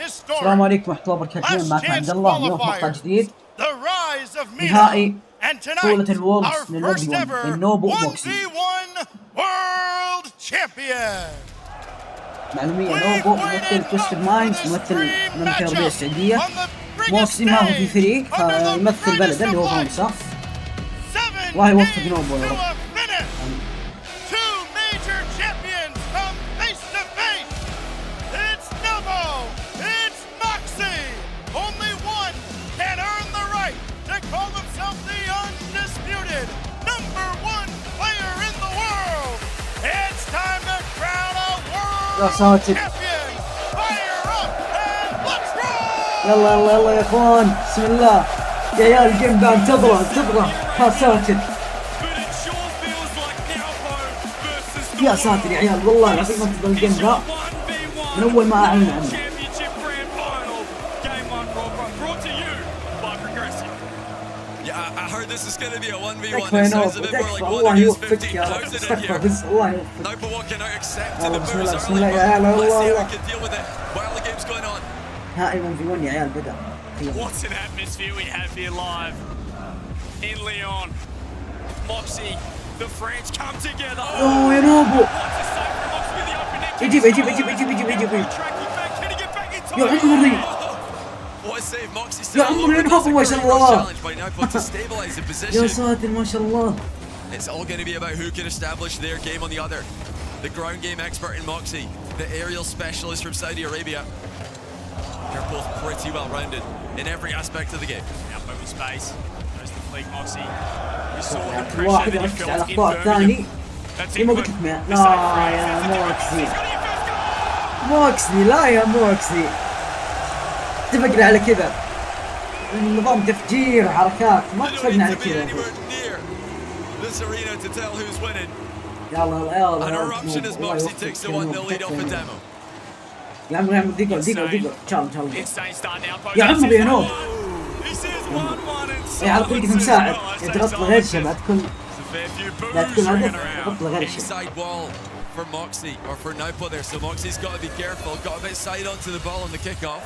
السلام عليكم ورحمة الله وبركاته. اليوم معكم عبد الله اليوم مقطع جديد. نهائي بطولة الونز للنوبو وماوكزي. معلومية: نوبو ممثل توستد مايندز، ممثل ممثل السعودية. ماوكزي ما هو في فريق فيمثل بلده اللي هو فرنسا. الله يوفق نوبو يا رب. يا ساتر، يلا يلا يلا يا اخوان، بسم الله يا عيال. الجيم بعد تبغى يا ساتر يا ساتر يا عيال، والله العظيم انتظر الجيم ذا من اول ما اعلن عنه. This is going to be a 1v1. It sounds a bit more like one against 50. How's it in here? Nopo walking out, accepting the booze early, but let's see how we can deal with it while the game's going on. نهائي 1v1 يا عيال بدأ. What an atmosphere we have here live in Lyon. Moxie, the French come together. Oh, يا نوبو. يجيب Can he get back in time? يا عمري. يا عمري يا نوبو ما شاء الله. يا ساتر ما شاء الله. It's all going to be about who can establish their game on the other. The ground game expert in Moxie, the aerial specialist from Saudi Arabia. They're both pretty well rounded in every aspect of the game. Out over space. Goes the fleet Moxie. You saw the pressure واحد that he يركز على felt in اخطاء الثاني. Birmingham. ما قلت لك لا يا موكسلي لا يا موكسلي. اتفقنا على كذا. النظام تفجير وحركات، ما اتفقنا على كذا. This arena to tell who's winning. يلا An eruption as Moxie takes the 1-0 lead off the demo. يا عمري دقيقة ان شاء الله. يا عمري يا نوب. يا على طريقة مساعد يضغط له غير بعد كل هدف يضغط له غير Inside wall for Moxie or for Nopo there, so Moxie's got to be careful. Got a bit side onto the ball on the kickoff.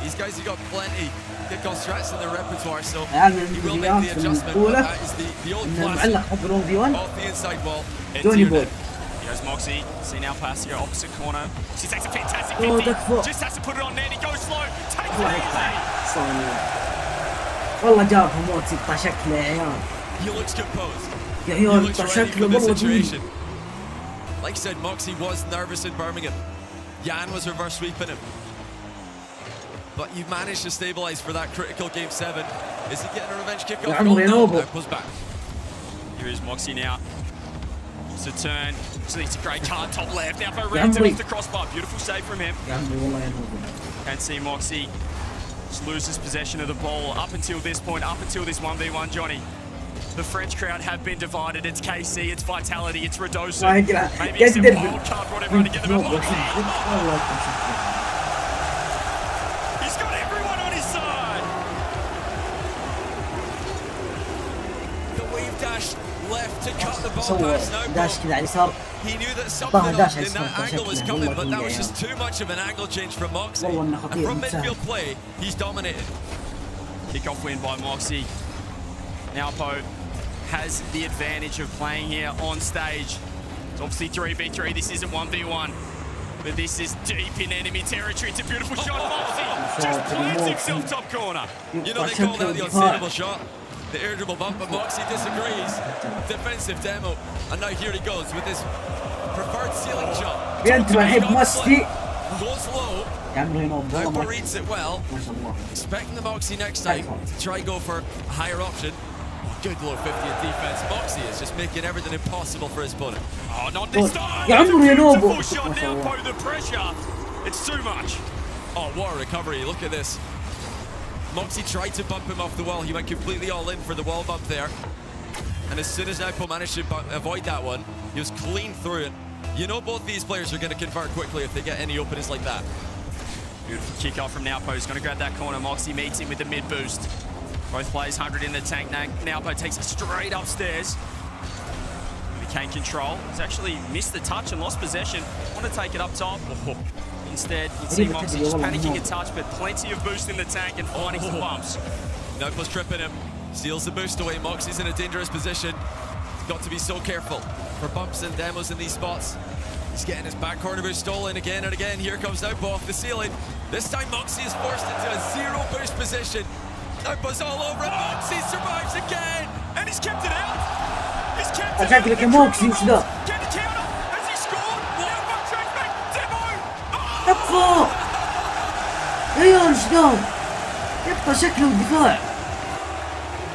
These guys have got plenty kickoff strats in their repertoire, so he will make the adjustment. But that is the old classic off the inside wall. Here's Moxie, see now pass here, opposite corner. She takes a fantastic 50. Just has to put it on net. He goes slow. Takes it. والله جابها موكسي بشكله يا عيال. He looks composed. يا عيال بشكله والله situation. Like I said, Moxie was nervous in Birmingham. Jan was reverse sweeping him. But you managed to stabilize for that critical game 7. Is he getting a revenge kickoff? No, goes back. Here is Moxie now. It's a turn. So it's a great card top left. Now for rounds off the crossbar. Beautiful save from him. Can't see Moxie. Just loses possession of the ball up until this point, up until this 1v1, Johnny. The French crowd have been divided. It's KC, it's Vitality, it's Redosu. Maybe it's a wild card, whatever, to get them involved. He's got everyone on his side. The wave dash left to cut the ball past Nobo. He knew that something in that angle was coming, but that was just too much of an angle change from Moxie. And from midfield play, he's dominated. Kick-off win by Moxie. Nobo has the advantage of playing here on stage. It's obviously 3v3, this isn't 1v1. But this is deep in enemy territory. It's a beautiful shot. Moxie just plants himself top corner. You know they call that the unstable shot. The air dribble bump, but Moxie disagrees. Defensive demo. And now here he goes with his preferred ceiling shot. Goes low. Nobo reads it well. Expecting the Moxie next time to try go for a higher option. Good low 50 in defense. Moxie is just making everything impossible for his opponent. Oh, not this time! Beautiful shot now, Po, the pressure. It's too much. Oh, what a recovery. Look at this. Moxie tried to bump him off the wall. He went completely all in for the wall bump there. And as soon as Nopo managed to avoid that one, he was clean through it. You know both these players are going to convert quickly if they get any openings like that. Beautiful kick off from Nopo. He's going to grab that corner. Moxie meets him with the mid boost. Both players 100 in the tank. Nopo takes it straight upstairs. He can't control. He's actually missed the touch and lost possession. Want to take it up top. instead. You can see Moxie just panicking a touch, but plenty of boost in the tank and finding some bumps. Nobo's tripping him, steals the boost away. Moxie's in a dangerous position. He's got to be so careful for bumps and demos in these spots. He's getting his back corner boost stolen again and again. Here comes Nobo off the ceiling. This time Moxie is forced into a zero boost position. Nobo's all over it. Moxie survives again, and he's kept it out. He's kept it out. لك موكسي وش ذا؟ Can he counter? Has he scored? Nobo tracks back. Demo. ابقى يا وش ذا؟ يبقى شكله الدفاع.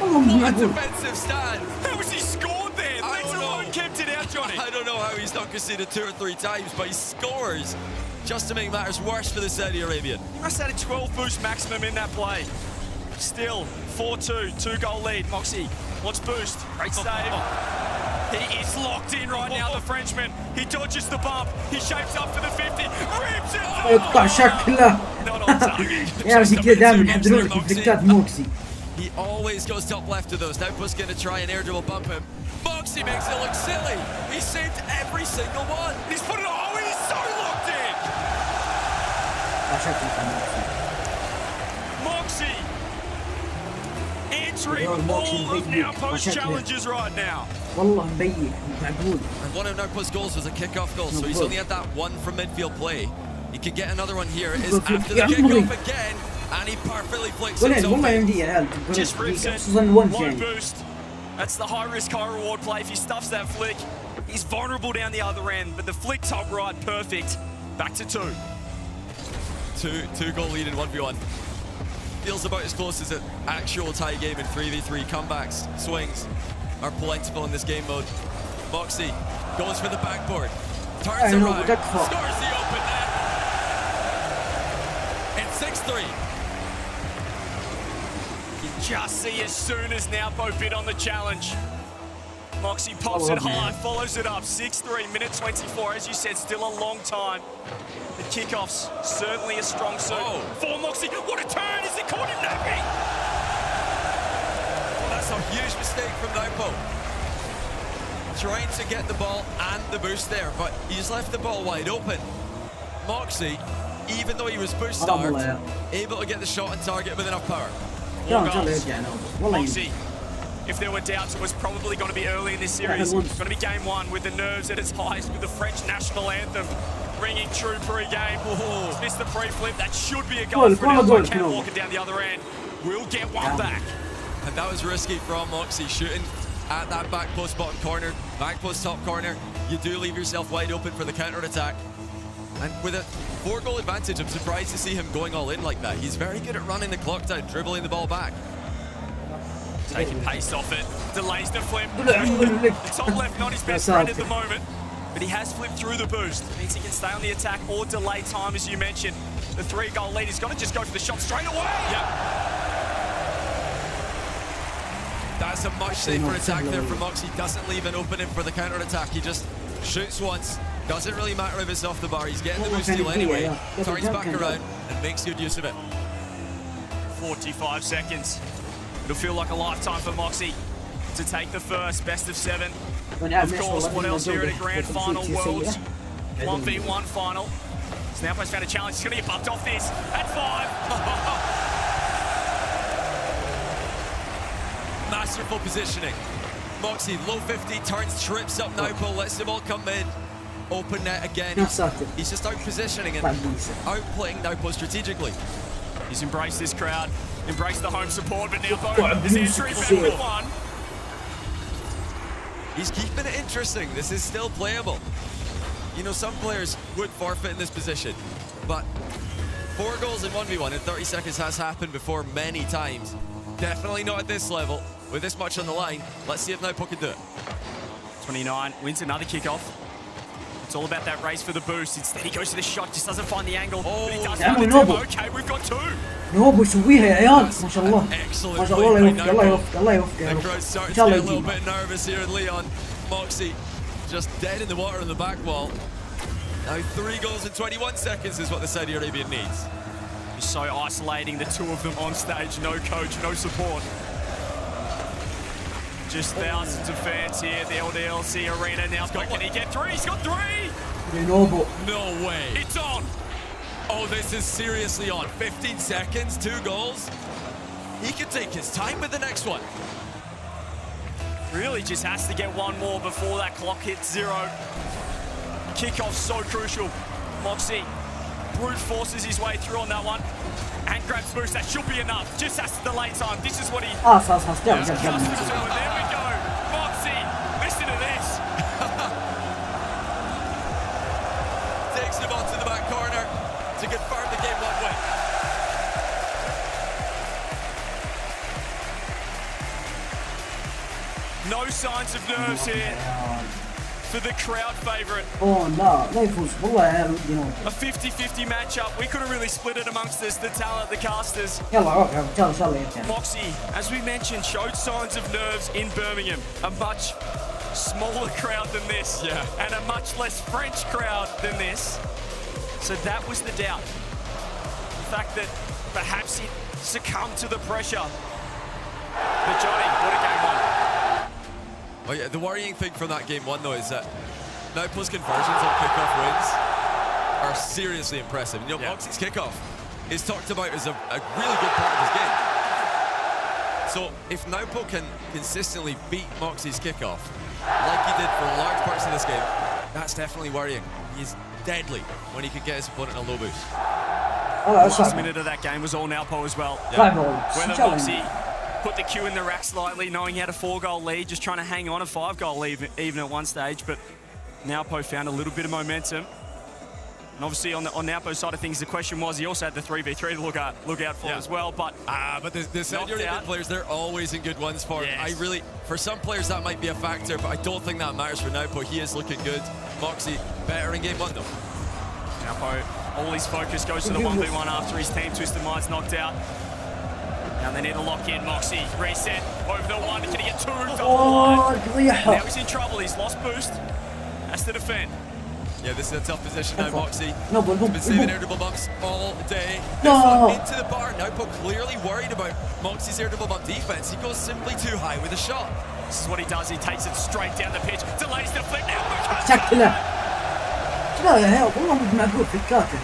والله مو معقول. Defensive stand. How has he scored there? I Let don't know. alone kept it out, Johnny. I don't know how he's not conceded 2 or 3 times, but he scores just to make matters worse for the Saudi Arabian. He must have had a 12 boost maximum in that play. Still, 4-2, 2-goal lead. Moxie wants boost. Great save. He is locked in right now, the Frenchman. He dodges the bump. He shapes up for the 50. Rips it. يقطع شكله. Not on target. يا رجل كذا دائما يحضرون كونفليكتات موكسي. He always goes top left of those. Now Nobo's going to try and air dribble bump him. Moxie makes it look silly. He saved every single one. He's put it. Oh, he's so locked in. Moxie entering all of Nobo's challenges right now. والله مبين معقول. And one of Nobo's goals was a kickoff goal, so he's only had that one from midfield play. He could get another one here. It is after the kickoff again, and he perfectly flicks it to والله يمدي يا عيال. Just rips it. خصوصا One boost. That's the high risk, high reward play. If he stuffs that flick, he's vulnerable down the other end, but the flick top right, perfect. Back to 2. Two goal lead in 1v1. Feels about as close as an actual tie game in 3v3. Comebacks, swings are plentiful in this game mode. Moxie goes for the backboard, turns around, scores the open net. It's 6-3. You just see as soon as Nobo bid on the challenge. Moxie pops it high, follows it up. 6-3, minute 24. As you said, still a long time. The kickoff's certainly a strong suit for Moxie. What a turn! Is it caught him napping? Well, that's a huge mistake from Nobo. Trying to get the ball and the boost there, but he's left the ball wide open. Moxie, even though he was boost starved, able to get the shot on target with enough power. Moxie, if there were doubts, it was probably going to be early in this series. It's going to be game 1 with the nerves at its highest, with the French national anthem ringing true pre-game. He's missed the pre-flip. That should be a goal for Nobo. Can't walk it down the other end. We'll get one back. And that was risky from Moxie, shooting at that back post bottom corner, back post top corner. You do leave yourself wide open for the counter-attack. And with a 4-goal advantage, I'm surprised to see him going all in like that. He's very good at running the clock down, dribbling the ball back. Taking pace off it, delays the flip. Top left, not his best friend at the moment, but he has flipped through the boost. Means he can stay on the attack or delay time, as you mentioned. The 3-goal lead, he's got to just go for the shot straight away. Yep. That's a much safer attack there from Moxie. Doesn't leave an opening for the counter-attack. He just shoots once. Doesn't really matter if it's off the bar. He's getting the boost steal anyway. Turns back around and makes good use of it. 45 seconds. It'll feel like a lifetime for Moxie to take the first best of 7. Of course, what else here at a grand final Worlds 1v1 final. Snowpo's found a challenge. He's going to get bumped off this at 5. Masterful positioning. Moxie, low 50, turns, trips up Nobo, lets the ball come in. Open net again. He's just out positioning and outplaying Nobo strategically. He's embraced this crowd, embraced the home support, but now Bo is entering for 1. He's keeping it interesting. This is still playable. You know, some players would forfeit in this position, but 4 goals in 1v1 in 30 seconds has happened before many times. Definitely not at this level, with this much on the line. Let's see if Nobo can do it. 29, wins another kickoff. It's all about that race for the boost. Instead, he goes to the shot, just doesn't find the angle. But he does find the demo. Okay, we've got 2. نوبو يسويها يا عيال ما شاء الله. Excellent. ما شاء الله الله يوفقك الله يوفقك الله يوفقك. The crowd's starting to get a little bit nervous here in Leon. Moxie just dead in the water on the back wall. Now 3 goals in 21 seconds is what the Saudi Arabian needs. He's so isolating, the 2 of them on stage, no coach, no support. Just thousands of fans here at the LDLC Arena now. Can he get 3? He's got 3! Nobo. No way. It's on. Oh, this is seriously on. 15 seconds, 2 goals. He can take his time with the next one. Really just has to get one more before that clock hits 0. Kickoff so crucial. Moxie brute forces his way through on that one and grabs boost. That should be enough. Just has to delay time. This is what he خلاص there we go. Moxie, listen to this. Takes him onto the back corner to confirm the game 1 win. No signs of nerves here for the crowd favourite. اوه لا يفوز والله يا عيال ودي نوبو. A 50-50 matchup. We could have really split it amongst us, the talent, the casters. يلا روح ان شاء الله ينتهي. Moxie, as we mentioned, showed signs of nerves in Birmingham. A much smaller crowd than this, and a much less French crowd than this. So that was the doubt. The fact that perhaps he succumbed to the pressure. But Johnny, what a game 1. Oh yeah, the worrying thing from that game 1 though is that Nobo's conversions on kickoff wins are seriously impressive. You know, Moxie's kickoff is talked about as a really good part of his game. So if Nobo can consistently beat Moxie's kickoff, like he did for large parts of this game, that's definitely worrying. He's deadly when he can get his opponent a low boost. Last minute of that game was all Nalpo as well. Whether Moxie put the cue in the rack slightly, knowing he had a 4-goal lead, just trying to hang on a 5-goal lead even at one stage, but Nalpo found a little bit of momentum. And obviously on Nalpo's side of things, the question was, he also had the 3v3 to look out for as well, but the senior players, they're always in good ones for him. For some players that might be a factor, but I don't think that matters for Nalpo. He is looking good. Moxie better in game 1 though. Nalpo, all his focus goes to the 1v1 after his team Twisted Minds knocked out. Now they need to lock in. Moxie, reset, over the 1, can he get 2? Now he's in trouble, he's lost boost, has to defend. Yeah, this is a tough position now, Moxie. He's been saving irritable bumps all day. This one into the bar. Nobo clearly worried about Moxie's irritable bump defense. He goes simply too high with a shot. This is what he does, he takes it straight down the pitch, delays the flick now. شكله لا يا عيال والله مو معقول فكاته.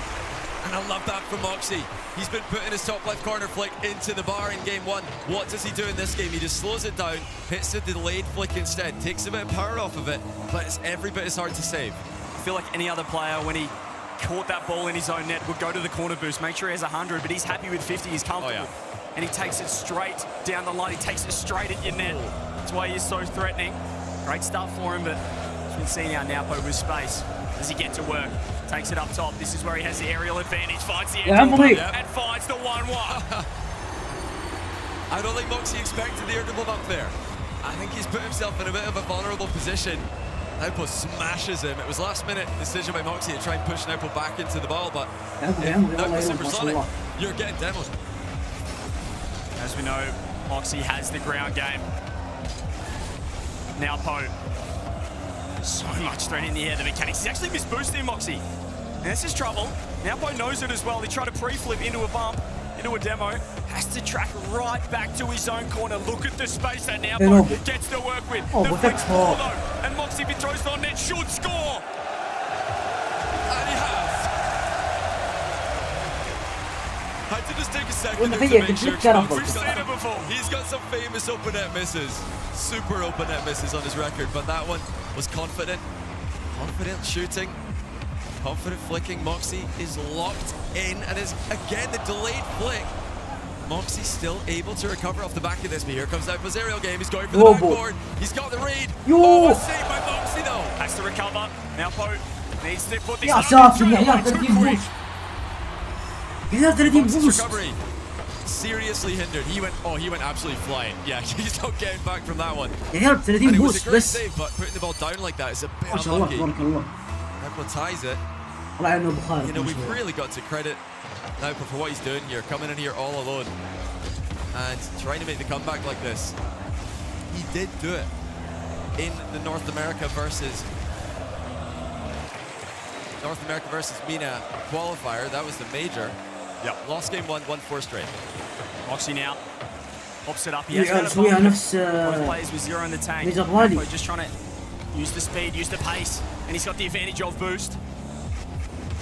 And I love that from Moxie. He's been putting his top left corner flick into the bar in game 1. What does he do in this game? He just slows it down, hits the delayed flick instead, takes a bit of power off of it, but it's every bit as hard to save. I feel like any other player, when he caught that ball in his own net, would go to the corner boost, make sure he has 100, but he's happy with 50, he's comfortable. And he takes it straight down the line, he takes it straight at your net. That's why he is so threatening. Great start for him, but as we've seen now, Nalpo with space. Does he get to work? Takes it up top. This is where he has the aerial advantage. Finds the edge and finds the 1-1. I don't think Moxie expected the irritable bump there. I think he's put himself in a bit of a vulnerable position. Nalpo smashes him. It was last minute decision by Moxie to try and push Nalpo back into the ball, but Nalpo supersonic, you're getting demoed. As we know, Moxie has the ground game. Nalpo, so much threat in the air, the mechanics. He's actually missed boosting Moxie. And this is trouble. Nalpo knows it as well. He tried to pre-flip into a bump, into a demo. Has to track right back to his own corner. Look at the space that Nalpo gets to work with. The flick's ball though. And Moxie, if he throws it on net, should score. And he has. I had to just take a second to make sure. We've seen it before. He's got some famous open net misses. Super open net misses on his record, but that one was confident. Confident shooting. Confident flicking. Moxie is locked in and is again the delayed flick. Moxie still able to recover off the back of this, but here comes Nalpo's aerial game. He's going for the backboard. He's got the read. Oh, a save by Moxie though. Has to recover. Nalpo needs to put this يا ساتر يا عيال 30 بوست. يا 30 بوست. Recovery seriously hindered. He went absolutely flying. Yeah, he's not getting back from that one. يا عيال 30 بوست بس. Save, but putting the ball down like that is a bit ما شاء الله تبارك الله. Nalpo ties it. You know, we've really got to credit Nalpo for what he's doing here, coming in here all alone and trying to make the comeback like this. He did do it in the North America versus MENA qualifier. That was the major. Yeah. Lost game 1, won 4 straight. Moxie now pops it up. He has got a bump. Both players with 0 in the tank. Nalpo just trying to use the speed, use the pace, and he's got the advantage of boost.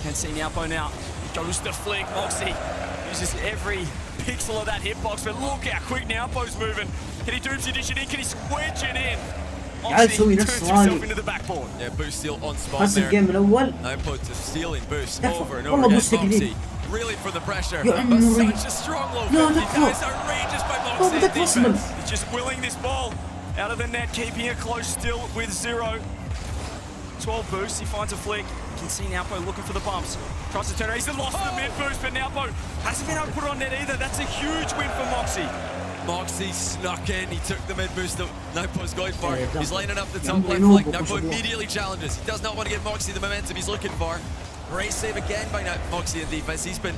Can see Nalpo now Goes to flick. Moxie uses every pixel of that hitbox, but look how quick Naopo's moving. Can he doomsday dish it in? Can he squidge it in? Moxie turns himself into the backboard. Yeah, boost steal on spawn there. Nowpo just stealing boost over and over again. Moxie really for the pressure, but such a strong low 50. That is outrageous by Moxie in defense. He's just willing this ball out of the net, keeping it close still with 0. 12 boosts, he finds a flick. You can see Naopo looking for the bumps. Tries to turn around, he's lost the mid boost, but Naopo hasn't been able to put it on net either. That's a huge win for Moxie. Moxie snuck in, he took the mid boost that Naopo's going for. He's lining up the top left flank. Naopo immediately challenges. He does not want to give Moxie the momentum he's looking for. Great save again by Moxie in defense. He's been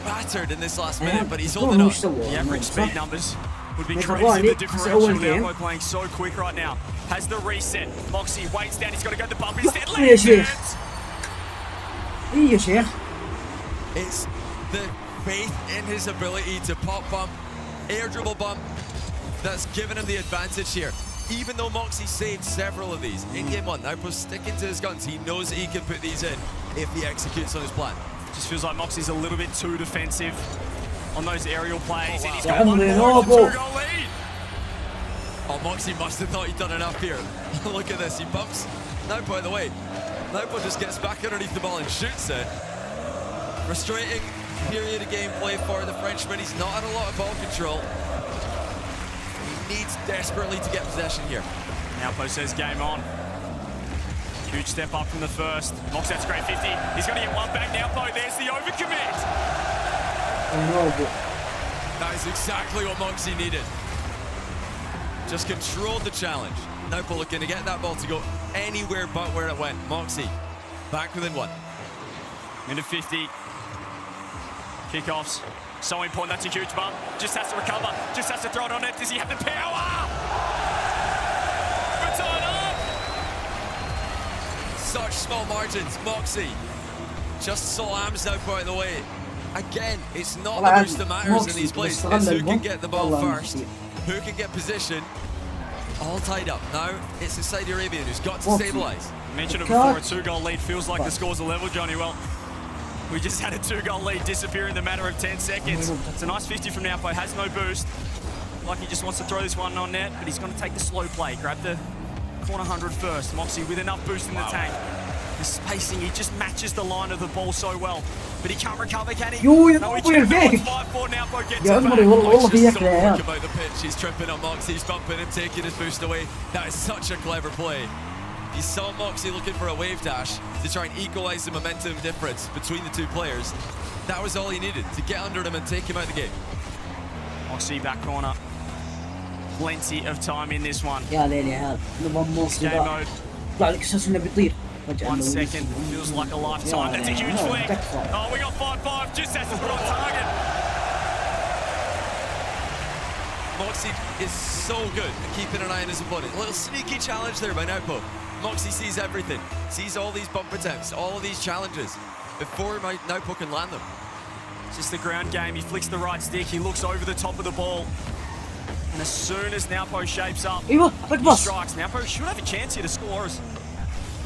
battered in this last minute, but he's holding up. The average speed numbers would be crazy. The differential. Naopo playing so quick right now. Has the reset. Moxie waits down. He's got to go to the bump instead. It's the faith in his ability to pop bump, air dribble bump, that's given him the advantage here. Even though Moxie saved several of these in game 1, Naopo's sticking to his guns. He knows that he can put these in if he executes on his plan. Just feels like Moxie's a little bit too defensive on those aerial plays, and he's got one more 2-goal lead. Oh, Moxie must have thought he'd done enough here. Look at this, he bumps Nowpo out of the way. Nowpo just gets back underneath the ball and shoots it. Frustrating period of gameplay for the Frenchman. He's not had a lot of ball control. He needs desperately to get possession here. Nowpo says game on. Huge step up from the first. Moxie, that's great 50. He's going to get one back. Nowpo, there's the overcommit. That is exactly what Moxie needed. Just controlled the challenge. Nowpo looking to get that ball to go anywhere but where it went. Moxie back within 1. Into 50. Kickoffs. So important. That's a huge bump. Just has to recover. Just has to throw it on it. Does he have the power? Baton up! Such small margins. Moxie just slams Nowpo out of the way. Again, it's not the boost that matters in these plays. It's who can get the ball first. Who can get position. All tied up. Now it's the Saudi Arabian who's got to stabilise. I mentioned it before, a 2-goal lead feels like the score's a level, Johnny. Well, we just had a 2-goal lead disappear in the matter of 10 seconds. It's a nice 50 from Nowpo, has no boost. Like he just wants to throw this one on net, but he's going to take the slow play. Grab the corner 100 first. Moxie with enough boost in the tank. The spacing, he just matches the line of the ball so well. But he can't recover, can he? No, he can't. 5-4, Nowpo gets it back. Moxie's so quick about the pitch. He's tripping on Moxie, he's bumping him, taking his boost away. That is such a clever play. He saw Moxie looking for a wave dash to try and equalise the momentum difference between the two players. That was all he needed, to get under him and take him out of the game. Moxie back corner. Plenty of time in this one. يا ليل يا هذا نظام موصي Game mode. طلع لك اساس انه بيطير 1 second feels like a lifetime. That's a huge flick. Oh, we got 5-5. Just has to put on target. Moxie is so good at keeping an eye on his opponent. A little sneaky challenge there by Nowpo. Moxie sees everything, sees all these bump attempts, all of these challenges before Nowpo can land them. It's just the ground game. He flicks the right stick. He looks over the top of the ball. And as soon as Nowpo shapes up, he strikes. Nowpo should have a chance here to score.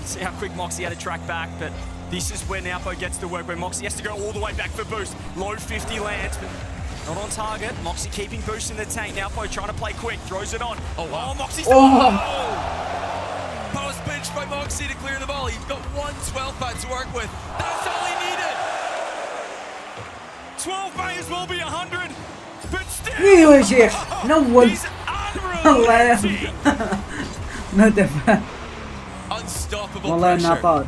See how quick Moxie had to track back, but this is where Nowpo gets to work, where Moxie has to go all the way back for boost. Low 50 lands, but not on target. Moxie keeping boost in the tank. Nowpo trying to play quick, throws it on. Oh, wow. Oh, Moxie's Post pinch by Moxie to clear the ball. He's got 1 12-pad to work with. That's all he needed. 12 may as well be 100, but still. ايوه يا شيخ نول He's الله يا unrelenting. ما دفع Unstoppable والله انها pressure. طار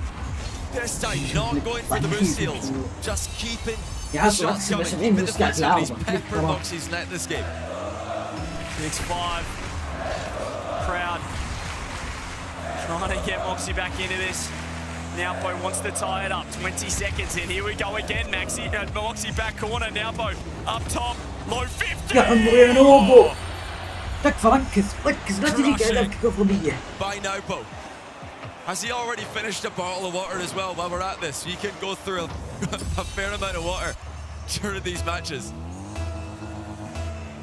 This time not going for the boost steals, just keeping the يعصب shots احسب coming, 70 keeping the بس قاعد fence coming. He's يلعبها peppered Moxie's net this game. 6-5. Crowd trying to get Moxie back into this. Nowpo wants to tie it up. 20 seconds in. Here we go again. Moxie back corner. Nowpo up top. Low 50. يا عمري يا نوبو تكفى ركز لا تجيك على الكفربية. By Nowpo. Has he already finished a bottle of water as well while we're at this? You can go through a fair amount of water during these matches.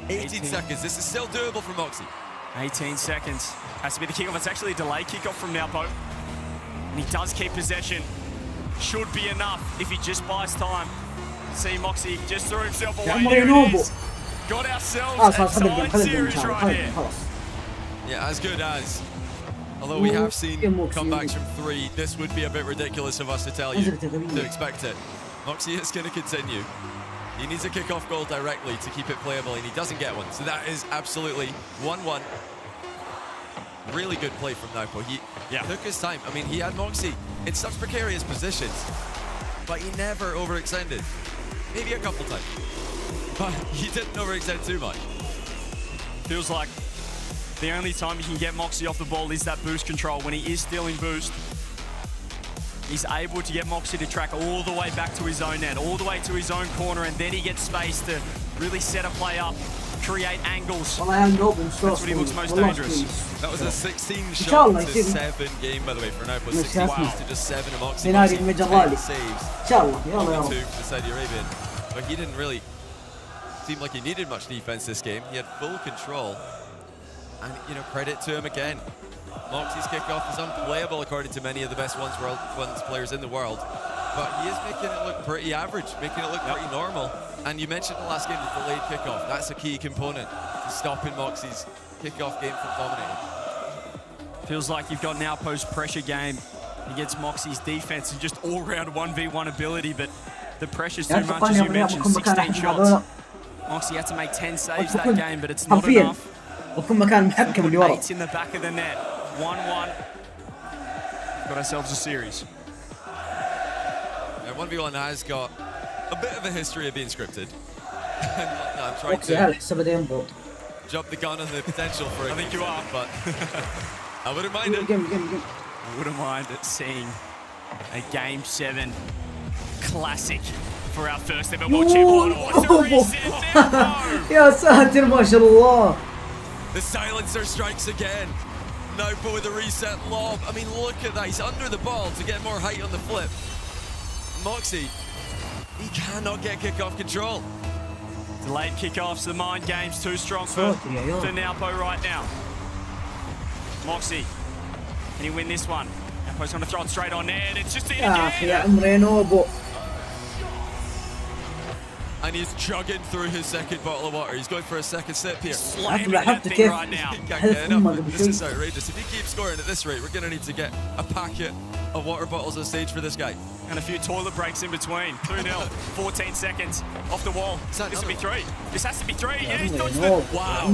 18 seconds. This is still doable for Moxie. 18 seconds. Has to be the kickoff. It's actually a delay kickoff from Nowpo. And he does keep possession. should be enough if he just buys time. See Moxie just threw himself away. نوبو. Got ourselves a tight series right here. Yeah, as good as. Although we have seen comebacks from 3, this would be a bit ridiculous of us to tell you to expect it. Moxie is going to continue. He needs a kick-off goal directly to keep it playable, and he doesn't get one. So that is absolutely 1-1. Really good play from Nowpo. He took his time. I mean, he had Moxie in such precarious positions, but he never overextended. Maybe a couple times, but he didn't overextend too much. Feels like the only time you can get Moxie off the ball is that boost control. When he is stealing boost, he's able to get Moxie to track all the way back to his own net, all the way to his own corner, and then he gets space to really set a play up, create angles. That's what he looks most dangerous. That was a 16 shot to 7 game, by the way, for Nowpo. 16 to just 7 of Moxie. Moxie saves. 2 for the Saudi Arabian. But he didn't really seem like he needed much defense this game. He had full control. And, you know, credit to him again. Moxie's kickoff is unplayable according to many of the best ones players in the world. But he is making it look pretty average, making it look pretty normal. And you mentioned the last game, the delayed kickoff. That's a key component to stopping Moxie's kickoff game from dominating. Feels like you've got Nowpo's pressure game against Moxie's defense and just all-round 1v1 ability, but the pressure's too much, as you mentioned, 16 shots. Moxie had to make 10 saves that game, but it's not enough. Eight in the back of the net. 1-1. Got ourselves a series. Yeah, 1v1 has got a bit of a history of being scripted. I'm trying to jump the gun on the potential for it. I think you are, but I wouldn't mind it. I wouldn't mind seeing a Game 7 classic for our first ever watch it. What a reset there, يا ساتر ما شاء الله. The silencer strikes again. Nowpo with a reset lob. I mean, look at that. He's under the ball to get more height on the flip. Moxie, he cannot get kickoff control. Delayed kickoffs, the mind game's too strong for Nowpo right now. Moxie, can he win this one? Nowpo's going to throw it straight on net. It's just in again. And he's chugging through his second bottle of water. He's going for a second sip here. Slamming that thing right now. He can't get enough. This is outrageous. If he keeps scoring at this rate, we're going to need to get a packet of water bottles on stage for this guy. And a few toilet breaks in between. 2-0, 14 seconds off the wall. This will be 3. This has to be 3. Yeah, he's dodged it. Wow.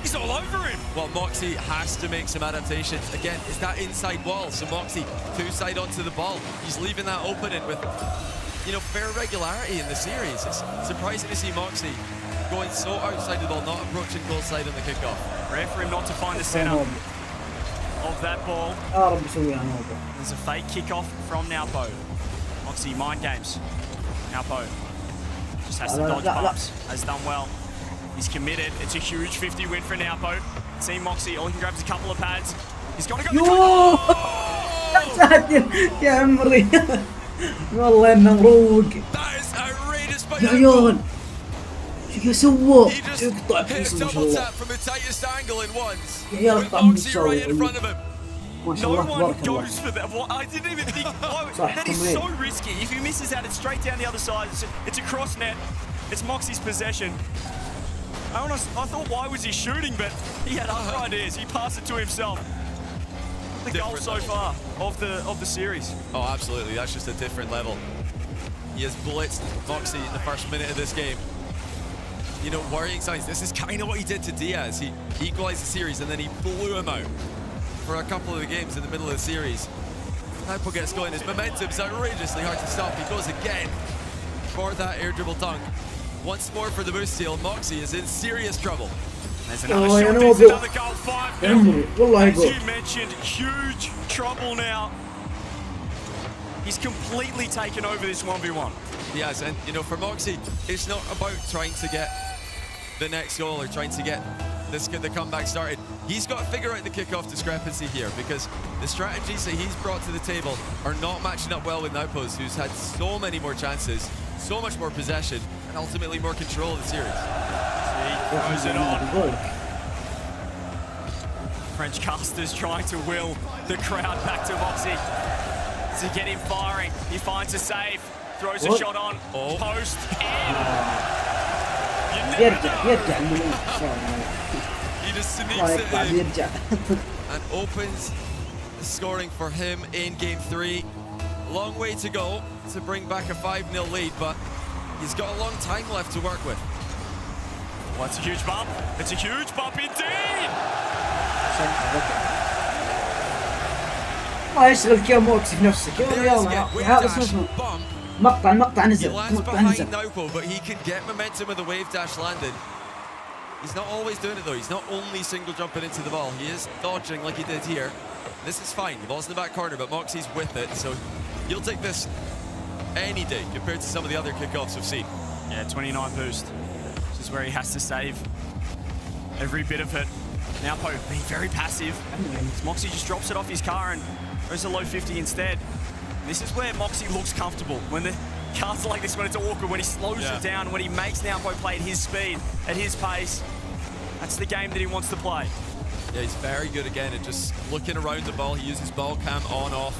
He's all over him. Well, Moxie has to make some adaptations. Again, it's that inside wall. So Moxie, 2-side onto the ball. He's leaving that opening with, you know, fair regularity in the series. It's surprising to see Moxie going so outside the ball, not approaching goal side on the kickoff. Rare for him not to find the center of that ball. There's a fake kickoff from Nowpo. Moxie, mind games. Nowpo just has to dodge bumps, has done well. He's committed. It's a huge 50 win for Nowpo. See Moxie, all he can grab is a couple of pads. He's got to go. يا عمري والله انه مروق. That is outrageous by يا عيال شو سوى؟ He just يقطع hit a فيصل ما شاء double الله. tap from the tightest angle in once. يا With طعم Moxie right in front of him. ما شاء No الله one تبارك الله. goes for that. I didn't even think. That is so risky. If he misses that, it's straight down the other side. It's a cross net. It's Moxie's possession. I thought, why was he shooting? But he had other ideas. He passed it to himself. The goal so far of the series. Oh, absolutely. That's just a different level. He has blitzed Moxie in the first minute of this game. You know, worrying signs. This is kind of what he did to Diaz. He equalized the series and then he blew him out for a couple of the games in the middle of the series. Nowpo gets going. His momentum's outrageously hard to stop. He goes again for that air dribble dunk. Once more for the boost steal. Moxie is in serious trouble. There's another shot. There's another goal. 5-0. As you mentioned, huge trouble now. He's completely taken over this 1v1. Yes, and you know, for Moxie, it's not about trying to get the next goal or trying to get the comeback started. He's got to figure out the kickoff discrepancy here because the strategies that he's brought to the table are not matching up well with Nowpo's, who's had so many more chances, so much more possession, and ultimately more control of the series. He throws it on. French casters trying to will the crowd back to Moxie. to get him firing. He finds a save, throws a shot on, post, يرجع الملوك. He just sneaks it in and opens the scoring for him in game 3. Long way to go to bring back a 5-0 lead, but he's got a long time left to work with. Well, it's a huge bump. It's a huge bump indeed. ما يشغل كيو موكسي في نفسه. هذا اسمه مقطع نزل. Nowbo, but he can get momentum with the wave dash landed. He's not always doing it though. He's not only single jumping into the ball. He is dodging like he did here. This is fine. The ball's in the back corner, but Moxie's with it, so you'll take this any day compared to some of the other kickoffs we've seen. Yeah, 29 boost. This is where he has to save every bit of it. Now Poe being very passive. Moxie just drops it off his car and goes to low 50 instead. This is where Moxie looks comfortable. When the cars are like this, when it's awkward, when he slows it down, when he makes Naopo play at his speed, at his pace. That's the game that he wants to play. Yeah, he's very good again at just looking around the ball. He uses ball cam on, off.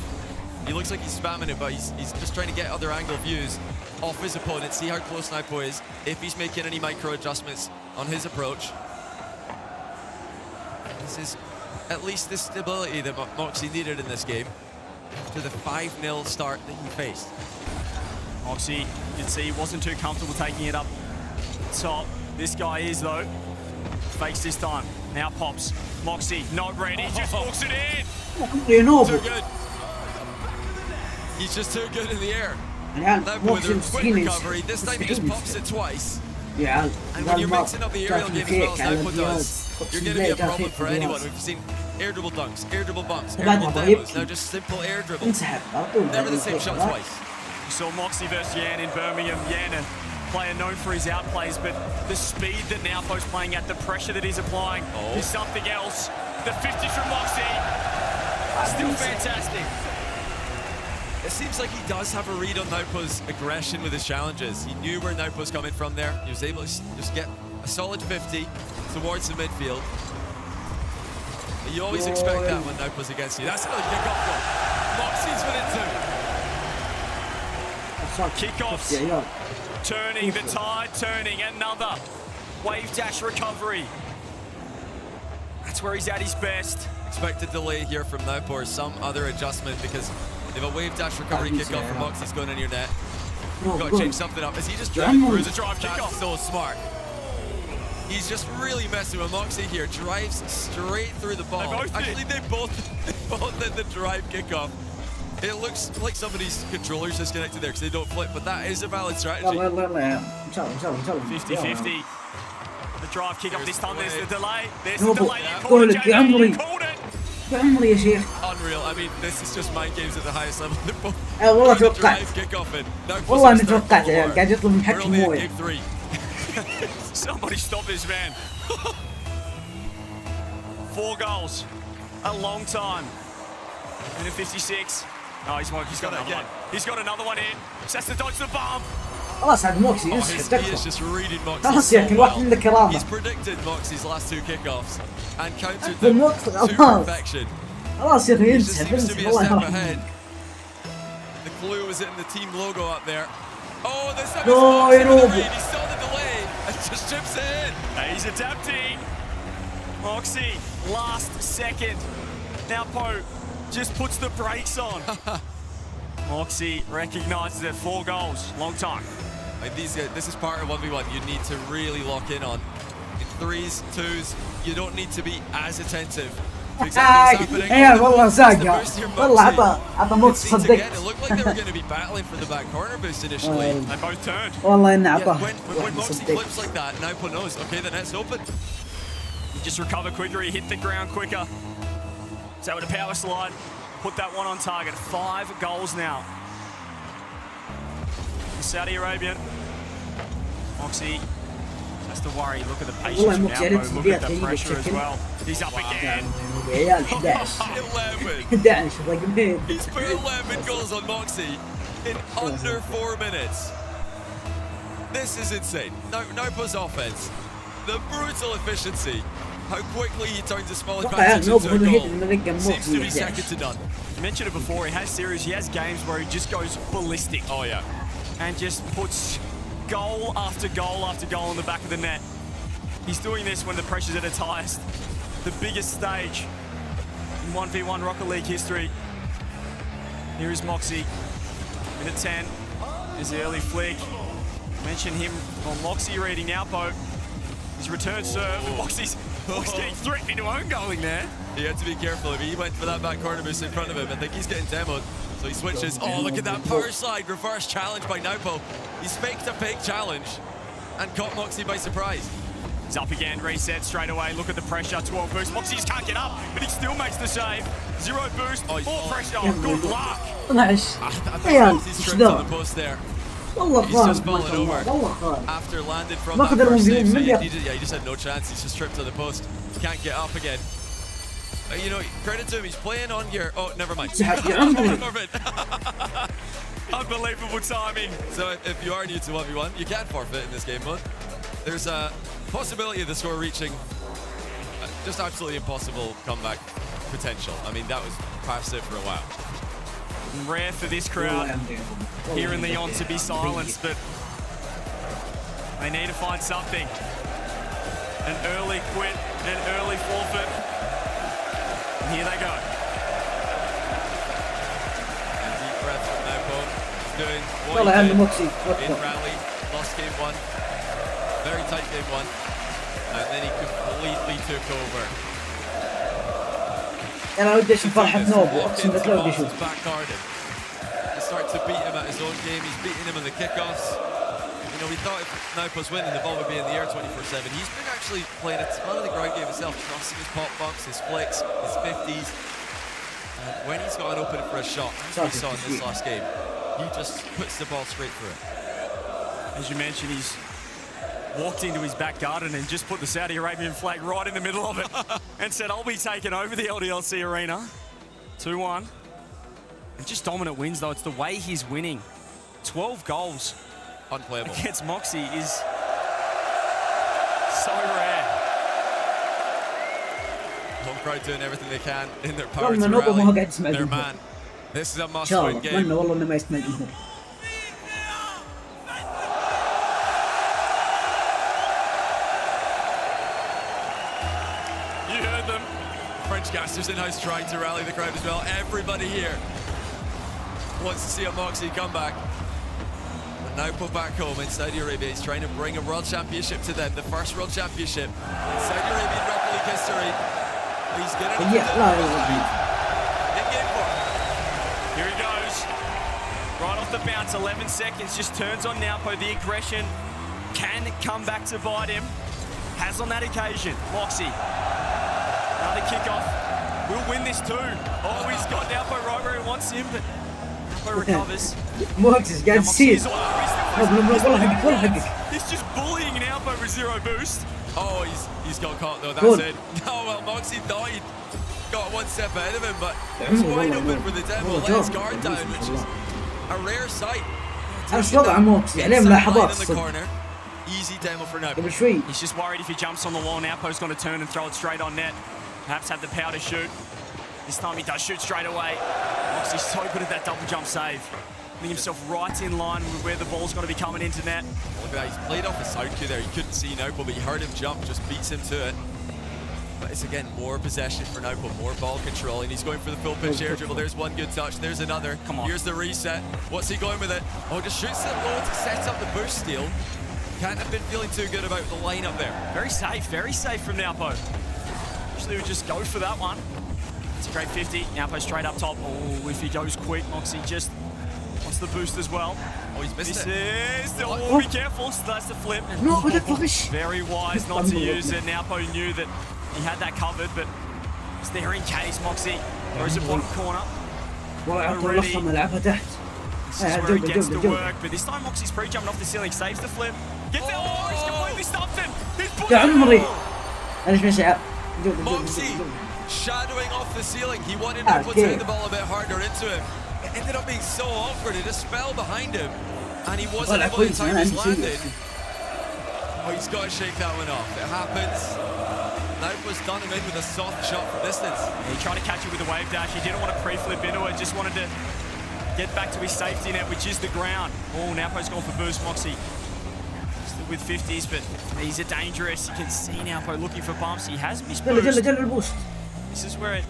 He looks like he's spamming it, but he's just trying to get other angle views off his opponent, see how close Nowbo is, if he's making any micro adjustments on his approach. This is at least the stability that Moxie needed in this game after the 5-0 start that he faced. Moxie, you can see he wasn't too comfortable taking it up top. This guy is though. Fakes this time. Now pops. Moxie not ready. Just walks it in. Too good. He's just too good in the air. Nowbo with a quick recovery. This time he just pops it twice. Yeah. And when you're mixing up the aerial game as well as Nowbo does, you're going to be a problem for anyone. We've seen air dribble dunks, air dribble bumps, air dribble demos. Now just simple air dribbles. Never the same shot twice. You saw Moxie versus Yan in Birmingham. Yan, a player known for his outplays, but the speed that Nowbo's playing at, the pressure that he's applying is something else. The 50 from Moxie, still fantastic. It seems like he does have a read on Nowbo's aggression with his challenges. He knew where Nowbo's coming from there. He was able to just get a solid 50 towards the midfield. But you always expect that when Nowbo's against you. That's another kick-off goal. Moxie's with it too. Kickoffs turning, the tide turning, another wave dash recovery. That's where he's at his best. Expected delay here from Nowbo or some other adjustment, because if a wave dash recovery kickoff from Moxie's going in your net, you've got to change something up. Is he just driving through the drive kickoff? So smart. He's just really messing with Moxie here. Drives straight through the ball. Actually, they both did the drive kickoff. It looks like somebody's controller's disconnected there because they don't flip, but that is a valid strategy. 50-50. The drive kick off this time, there's the delay. There's the نوبو delay. قول لك يا عمري يا عمري يا شيخ. Unreal. I mean, this is just mind games at the highest level. والله توقعت. والله اني توقعت قاعد يطلب من حكي مويه. Somebody stop this man. 4 goals. A long time. Minute 56. Oh, he's got another one. He's got another one in. Just has to dodge the bomb. خلاص هذا موكسي He is just reading Moxie خلاص يا اخي الواحد عنده كرامه. He's predicted Moxie's last 2 kickoffs and countered them to perfection. خلاص يا اخي He just seems to be a step ahead. The clue was in the team logo up there. Oh, there's He saw the delay and just chips it in. He's adapting. Moxie, last second. Now Poe just puts the brakes on. Moxie recognises it. 4 goals, long time. Like this is part of 1v1 you need to really lock in on. In 3s, 2s, you don't need to be as attentive to exactly what's happening. والله ساقع والله عطى موكسي صدق. It looked like they were going to be battling for the back corner boost initially. They both turned. والله انه عطاه. When Moxie flips like that, Nowbo knows, okay, the net's open. He just recovered quicker, he hit the ground quicker. So with a power slide, put that one on target. 5 goals now. Saudi Arabian. Moxie has to worry. Look at the patience now. Look at the pressure as well. He's up again. يا 11. 11 رقمين. He's put 11 goals on Moxie in under 4 minutes. This is insane. Nowbo's offense, the brutal efficiency. How quickly he turns a small اتوقع advantage نوبو into a هو الوحيد goal. اللي رقم Seems to be موكسي second to none. I mentioned it before, he has series, he has games where he just goes ballistic. Oh yeah. And just puts goal after goal after goal in the back of the net. He's doing this when the pressure's at its highest. The biggest stage in 1v1 Rocket League history. Here is Moxie. Minute 10. There's the early flick. Mention him on Moxie reading Alpo. His return serve. Moxie's getting threatened into own goaling there. He had to be careful. If he went for that back corner boost in front of him, I think he's getting demoed. So he switches. Oh, look at that power slide. Reverse challenge by Nowpo. He's faked a fake challenge and caught Moxie by surprise. He's up again, reset straight away. Look at the pressure, 12 boost. Moxie just can't get up, but he still makes the save. 0 boost, more pressure. Good luck. 12 عيال he's tripped on the post there. والله He's just خارج fallen over والله خارج. after landed from ماخذ that first save. So المنفي he just had no chance. He's just tripped on the post. Can't get up again. You know, credit to him. He's playing on gear. Oh, never mind. Unbelievable timing. So if you are new to 1v1, you can forfeit in this game mode. There's a possibility of the score reaching just absolutely impossible comeback potential. I mean, that was past it for a while. Rare for this crowd here in Lyon to be silenced, but they need to find something. An early quit, an early forfeit. And here they go. And deep breath from Nowpo. Doing what والله he عم did موكسي in rally. Lost game 1. Very tight game 1. And then he completely took over. انا ودي اشوف فرحة نوبو اقسم بالله ودي اشوف. He started to beat him at his own game. He's beating him in the kickoffs. You know, we thought if Nowpo's winning, the ball would be in the air 24/7. He's been actually playing a ton of the ground game himself, crossing his pop bumps, his flicks, his 50s. And when he's got an opening for a shot, as we saw in this last game, he just puts the ball straight through it. As you mentioned, he's walked into his back garden and just put the Saudi Arabian flag right in the middle of it and said, I'll be taking over the LDLC arena. 2-1. And just dominant wins, though. It's the way he's winning. 12 goals. Unplayable. Against Moxie is so rare. Home crowd doing everything they can in their power to rally their man. This is a must-win game. اتمنى والله انه ما يسمع الجمهور. You heard them. French casters in-house trying to rally the crowd as well. Everybody here wants to see a Moxie comeback. But now put back home in Saudi Arabia. He's trying to bring a world championship to them. The first world championship in Saudi Arabian Rocket League history. He's going to in game 4. Here he goes. Right off the bounce, 11 seconds. Just turns on Nowpo. The aggression can come back to bite him. Has on that occasion. Moxie. Another kickoff. We'll win this too. Oh, he's got Nowpo right where he wants him, but Nowpo recovers. موكسي قاعد يصير. والله حقك. He's just bullying Nowpo with 0 boost. Oh, he's got caught though. That's it. Oh well, Moxie thought he got one step ahead of him, but he was wide open for the demo. Let his guard down, which is a rare sight. ايش وضع موكسي عليه ملاحظات الصدق. Easy demo for now. قبل شوي. He's just worried if he jumps on the wall, Nowpo's going to turn and throw it straight on net. Perhaps have the power to shoot. This time he does shoot straight away. Moxie's so good at that double jump save. Putting himself right in line with where the ball's going to be coming into net. Look at that, he's played off the side cue there. He couldn't see Nowpo, but he heard him jump, just beats him to it. But it's again more possession for Nowpo, more ball control, and he's going for the full pitch air dribble. There's one good touch, there's another. Come on. Here's the reset. What's he going with it? Oh, just shoots it low to set up the boost steal. Can't have been feeling too good about the line up there. Very safe from Nowpo. Usually we just go for that one. It's a great 50. Nowpo straight up top. Oh, if he goes quick, Moxie just wants the boost as well. Oh, he's missed it. Oh, be careful. So that's the flip. No, what the fuck is? Very wise not to use it. Nowpo knew that he had that covered, but it's there in case. Moxie throws it bottom corner. والله طلعها ملعبها تحت. This is where he gets to work, but this time Moxie's pre-jumping off the ceiling, saves the flip. Gets it. Oh, he's completely stuffed him. He's يا عمري. انا ايش مشعر؟ Moxie shadowing off the ceiling. He wanted to put the ball a bit harder into him. It ended up being so awkward. It just fell behind him, and he wasn't able to time his landing. Oh, he's got to shake that one off. It happens. Nobo's done him in with a soft shot from distance. He tried to catch it with a wave dash. He didn't want to pre-flip into it. Just wanted to get back to his safety net, which is the ground. Oh, Naupo's gone for boost. Moxie still with 50s, but these are dangerous. You can see Naupo looking for bumps. He has missed boost. This is where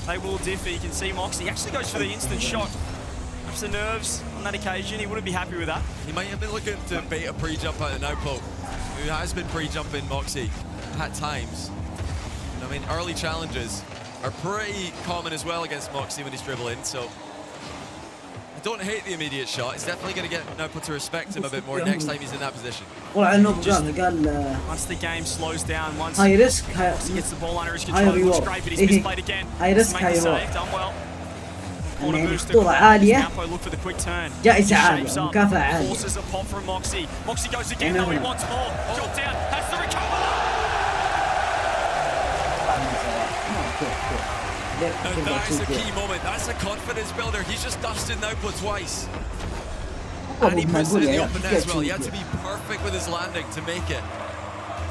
they will differ. You can see Moxie actually goes for the instant shot. Perhaps the nerves on that occasion. He wouldn't be happy with that. He might have been looking to bait a pre-jump out of Nopo, who has been pre-jumping Moxie at times. I mean, early challenges are pretty common as well against Moxie when he's dribbling, so I don't hate the immediate shot. It's definitely going to get Nopo to respect him a bit more next time he's in that position. Once the game slows down, once high risk, he gets the ball under his control, it looks great, but he's misplayed again. High risk, high reward. Done well. خطورة عالية جائزة عالية مكافأة عالية. Forces a pop from Moxie. Moxie goes again though, he wants more. Shot down, has to recover. And that is the key moment. That's a confidence builder. He's just dusted Nopo twice. And he puts it in the open net as well. He had to be perfect with his landing to make it.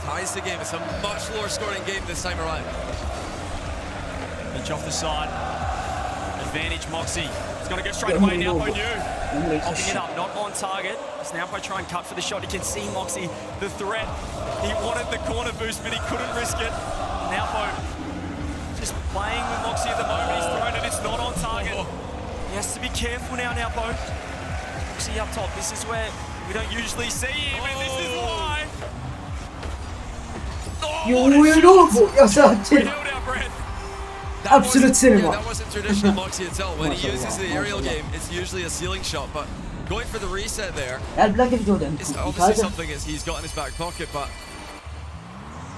Ties the game. It's a much lower scoring game this time around. Pitch off the side. Advantage Moxie. He's going to go straight away. Naupo new. Popping it up, not on target. As Naupo try and cut for the shot. You can see Moxie, the threat. He wanted the corner boost, but he couldn't risk it. Naupo just playing with Moxie at the moment. He's thrown it, it's not on target. He has to be careful now, Naupo. Moxie up top. This is where we don't usually see him, and this is why. We held our breath. Absolute cinema. Yeah, that wasn't traditional Moxie at all. When he uses the aerial game, it's usually a ceiling shot, but going for the reset there, it's obviously something he's got in his back pocket, but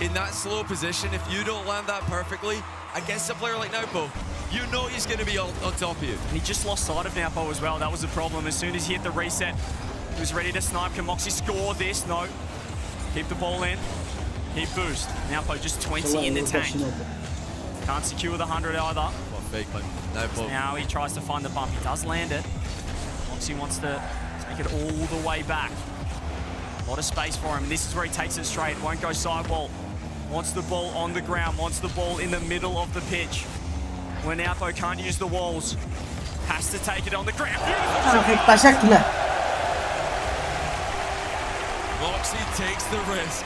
in that slow position, if you don't land that perfectly against a player like Nopo, you know he's going to be on top of you. And he just lost sight of Nopo as well. That was the problem. As soon as he hit the reset, he was ready to snipe. Can Moxie score this? No. Keep the ball in. Keep boost. Nopo just 20 in the tank. Can't secure the 100 either. What fake one? Nopo. Now he tries to find the bump. He does land it. Moxie wants to take it all the way back. A lot of space for him. And this is where he takes it straight. Won't go sidewall. Wants the ball on the ground. Wants the ball in the middle of the pitch. When Naupo can't use the walls. Has to take it on the ground. Moxie takes the risk.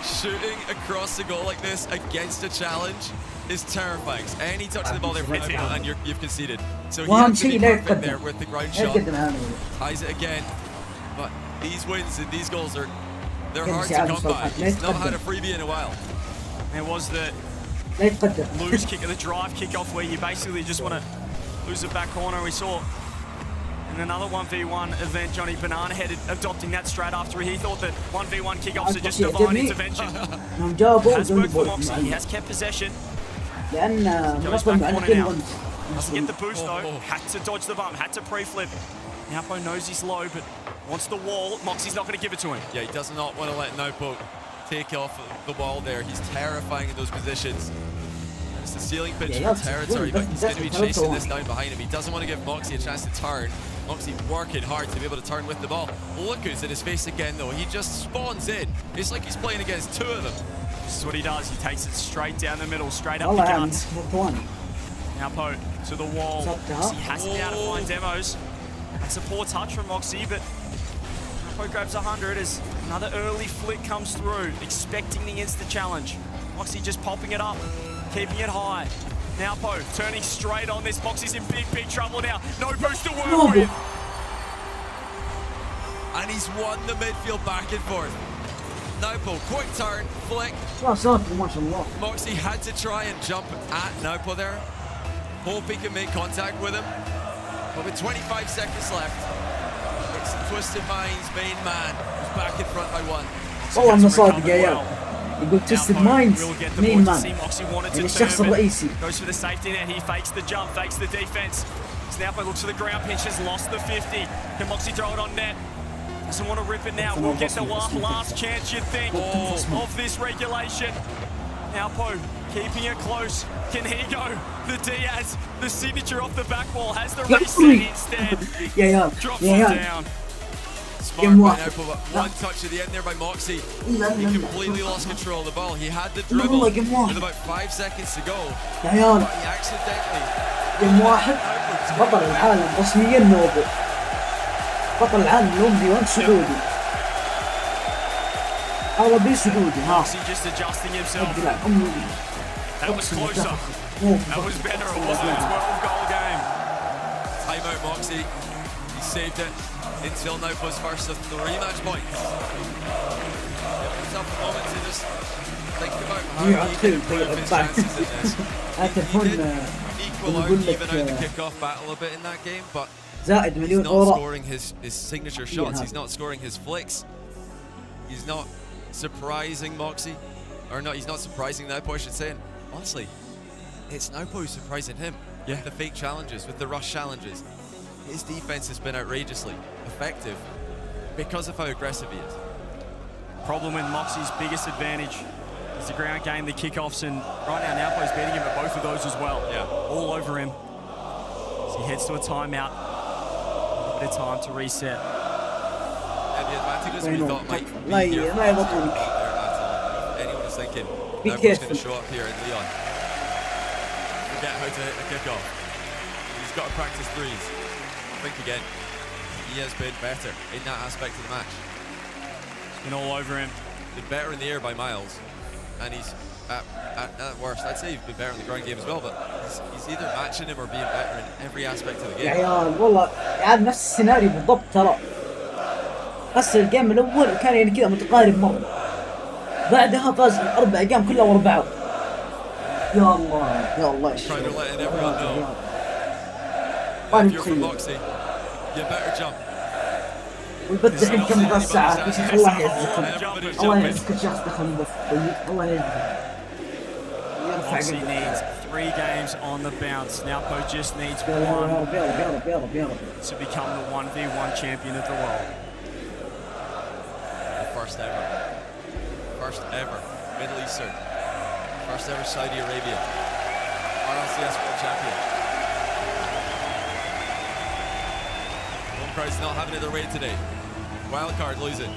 Shooting across the goal like this against a challenge is terrifying. Any touch of the ball there and you've conceded. So he has to be perfect there with the ground shot. Ties it again. But these wins and these goals they're hard to come by. He's not had a freebie in a while. There was the loose kick, the drive kickoff where you basically just want to lose the back corner. We saw in another 1v1 event, Johnny Banana-headed adopting that straight after he thought that 1v1 kickoffs are just divine intervention. Has worked for Moxie. He has kept possession. Goes back corner now. Doesn't get the boost though. Had to dodge the bump. Had to pre-flip. Naupo knows he's low, but wants the wall. Moxie's not going to give it to him. Yeah, he does not want to let Nopo take off the wall there. He's terrifying in those positions. It's the ceiling pitch for territory, but he's going to be chasing this down behind him. He doesn't want to give Moxie a chance to turn. Moxie working hard to be able to turn with the ball. Look who's in his face again though. He just spawns in. It's like he's playing against two of them. This is what he does. He takes it straight down the middle, straight up the guns. Naupo to the wall. He has to be able to find demos. That's a poor touch from Moxie, but Naupo grabs 100 as another early flick comes through, expecting the instant challenge. Moxie just popping it up, keeping it high. Naupo turning straight on this. Moxie's in big trouble now. No boost to work with. And he's won the midfield back and forth. Nopo, quick turn, flick. Moxie had to try and jump at Nopo there. Hope he can make contact with him. But with 25 seconds left, it's Twisted Mind's main man who's back in front by one. والله مصاب يا يقول تويستد مايندز مين مان يعني الشخص الرئيسي. Goes for the safety net. He fakes the jump, fakes the defense. Naupo looks for the ground pinch, has lost the 50. Can Moxie throw it on net? Doesn't want to rip it now. We'll get the last chance, you think, of this regulation. Naupo keeping it close. Can he go? The Diaz, the signature off the back wall, has the reset instead. Drops it down. smart by Nopo, but one touch at the end there by Moxie. He completely lost control of the ball. He had the dribble with about 5 seconds to go. But he accidentally. جيم واحد بطل العالم رسميا نوبو. بطل العالم الأولمبي وانت سعودي. عربي سعودي ها. Just adjusting himself. That was closer. That was better. It wasn't a 12-goal game. Timeout Moxie. He saved it until Nopo's first of 3 match points. Give himself a moment to just think about how he can improve his chances in this. He did equal out, even out the kick-off battle a bit in that game, but he's not scoring his signature shots. He's not scoring his flicks. He's not surprising Moxie, or not. He's not surprising Nopo, I should say. And honestly, it's Nopo who's surprising him. Yeah. With the fake challenges, with the rush challenges. His defense has been outrageously effective because of how aggressive he is. Problem with Moxie's biggest advantage is the ground game, the kickoffs, and right now Naupo's beating him at both of those as well. Yeah. All over him. So he heads to a timeout. A bit of time to reset. And the advantages we thought might be here. Anyone is thinking Nopo's going to show up here in Leon. Forget how to hit the kickoff. He's got to practice threes. Think again. He has been better in that aspect of the match. Been all over him. Been better in the air by miles, and he's at worst. I'd say he's been better in the ground game as well, but he's either matching him or being better in every aspect of the game. يا عيال والله يعني نفس السيناريو بالضبط ترى. بس الجيم الأول كان يعني كذا متقارب مرة. بعدها فاز 4 أيام كلها ورا بعض. يا الله يا الله. Trying to let everyone know. If you're from Moxie, you better jump. ويبدأ الحين كم بغى الساعة بس الله يعزكم. الله يعزك الشخص دخل المبث طيب الله يعزك. Moxie needs 3 games on the bounce. Nopo just needs 1 to become the 1v1 champion of the world. The first ever Middle Eastern, first ever Saudi Arabia RLCS World Champion. Home crowd's not having it their way today. Wildcard losing.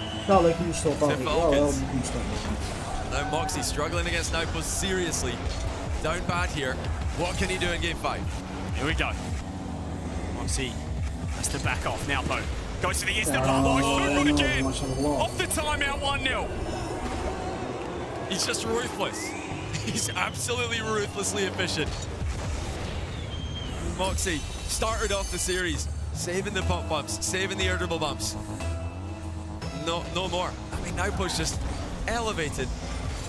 Now Moxie struggling against Nopo seriously. Down bad here. What can he do in game 5? Here we go. Moxie has to back off. Nopo goes to the instant bubble. So good again. Off the timeout, 1-0. He's just ruthless. He's absolutely ruthlessly efficient. Moxie started off the series saving the pump bumps, saving the air dribble bumps. No more. I mean, Nopo's just elevated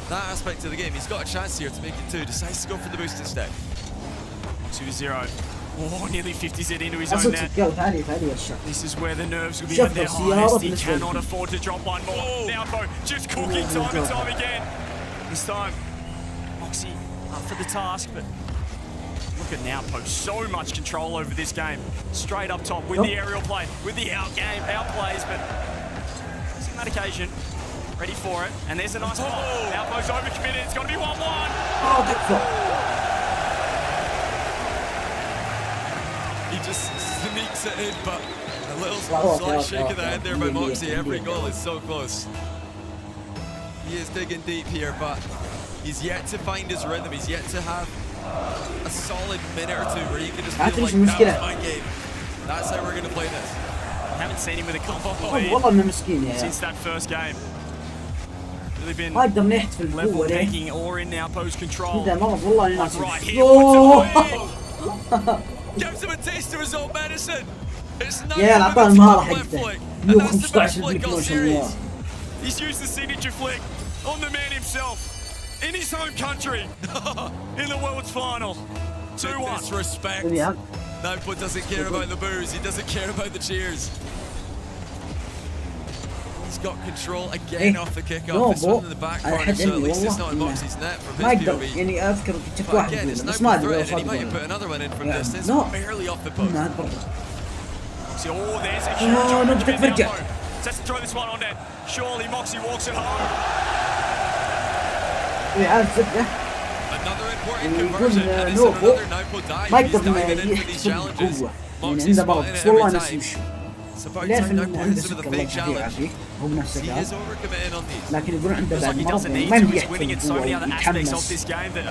that aspect of the game. He's got a chance here to make it 2. Decides to go for the boost instead. 2-0. Oh, nearly 50s it into his own net. This is where the nerves will be at their highest. He cannot afford to drop one more. Nopo just cooking time and time again. This time, Moxie up for the task, but look at Nopo. So much control over this game. Straight up top with the aerial play, with the outplays, but on that occasion, ready for it. And there's a nice ball. Nopo's overcommitted. It's going to be 1-1. He just sneaks it in, but a little slight shake of the head there by Moxie. Every goal is so close. He is digging deep here, but he's yet to find his rhythm. He's yet to have a solid minute or 2 where he can just feel like, that's my game. That's how we're going to play this. Haven't seen him with a comfortable lead since that first game. Really been level pegging or in Naupo's control. Right here, gives him a taste of his own medicine. It's not left flick, and that's the best flick all series. He's used the signature flick on the man himself in his home country in the world's final. 2-1. Disrespect. Nopo doesn't care about the boos. He doesn't care about the cheers. He's got control again off the kickoff. This one in the back corner, so at least it's not in Moxie's net from his POV. But again, it's Nopo threatening. He might have put another one in from distance, barely off the post. Oh, there's a huge opportunity. Has to throw this one on net. Surely Moxie walks it home. Another important conversion, and it's another Nopo dive. He's diving in for these challenges. Moxie's spotting it every time. It's about ليه time now إنه عنده playing some of the سكة الله fake challenge. يعافيه هو بنفسه He قال is overcommitting on these. لكن يقولون عنده Looks بعد like he مرض doesn't يعني need ما to. يبي He's winning in so يحتل many other aspects of يتحمس. this game that